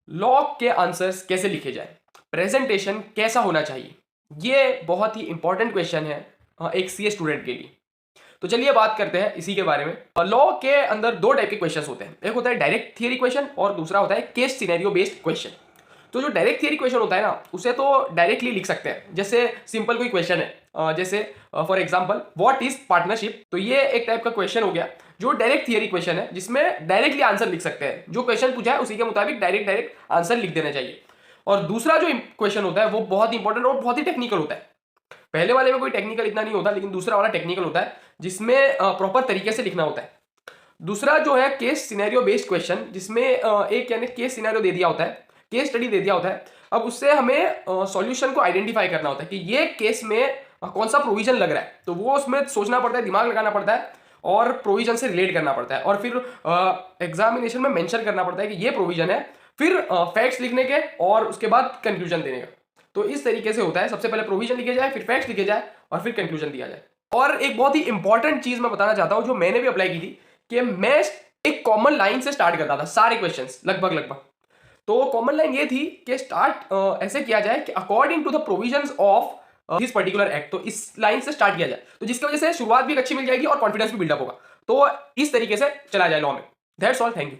Law के answers कैसे लिखे जाए, प्रेजेंटेशन कैसा होना चाहिए, ये बहुत ही इंपॉर्टेंट क्वेश्चन है एक सीए स्टूडेंट के लिए। तो चलिए बात करते हैं इसी के बारे में। लॉ के अंदर दो टाइप के क्वेश्चंस होते हैं, एक होता है डायरेक्ट थियरी क्वेश्चन और दूसरा होता है केस सिनेरियो बेस्ड क्वेश्चन। तो जो डायरेक्ट थियरी क्वेश्चन होता है ना, उसे तो डायरेक्टली लिख सकते हैं। जैसे सिंपल कोई क्वेश्चन है, जैसे for example what is partnership, तो ये एक टाइप का क्वेश्चन हो गया जो डायरेक्ट थियरी क्वेश्चन है, जिसमें डायरेक्टली आंसर लिख सकते हैं। जो क्वेश्चन पूछा है उसी के मुताबिक डायरेक्ट आंसर लिख देना चाहिए। और दूसरा जो क्वेश्चन होता है वो बहुत इंपॉर्टेंट और बहुत ही टेक्निकल होता है। पहले वाले में कोई टेक्निकल इतना नहीं होता, लेकिन दूसरा वाला टेक्निकल होता है, जिसमें प्रॉपर तरीके से लिखना होता है। दूसरा जो है केस सिनेरियो बेस्ड क्वेश्चन, जिसमें एक यानी केस सिनेरियो दे दिया होता है, केस स्टडी दे दिया होता है। अब उससे हमें सॉल्यूशन को आइडेंटिफाई करना होता है कि ये केस में कौन सा प्रोविजन लग रहा है। तो वो उसमें सोचना पड़ता है, दिमाग लगाना पड़ता है और प्रोविजन से रिलेट करना पड़ता है, और फिर एग्जामिनेशन में मेंशन करना पड़ता है कि ये प्रोविजन है, फिर फैक्ट्स लिखने के और उसके बाद कंक्लूजन देने का। तो इस तरीके से होता है, सबसे पहले प्रोविजन लिखे जाए, फिर फैक्ट्स लिखे जाए और फिर कंक्लूजन दिया जाए। और एक बहुत ही इंपॉर्टेंट चीज मैं बताना चाहता हूं जो मैंने भी अप्लाई की थी, कि मैं एक कॉमन लाइन से स्टार्ट करता था सारे क्वेश्चंस लगभग। तो कॉमन लाइन ये थी कि स्टार्ट ऐसे किया जाए कि according to the provisions of this particular act, तो इस लाइन से स्टार्ट किया जाए, तो जिसकी वजह से शुरुआत भी अच्छी मिल जाएगी और कॉन्फिडेंस भी बिल्डअप होगा। तो इस तरीके से चला जाए लॉ में। That's all, thank you.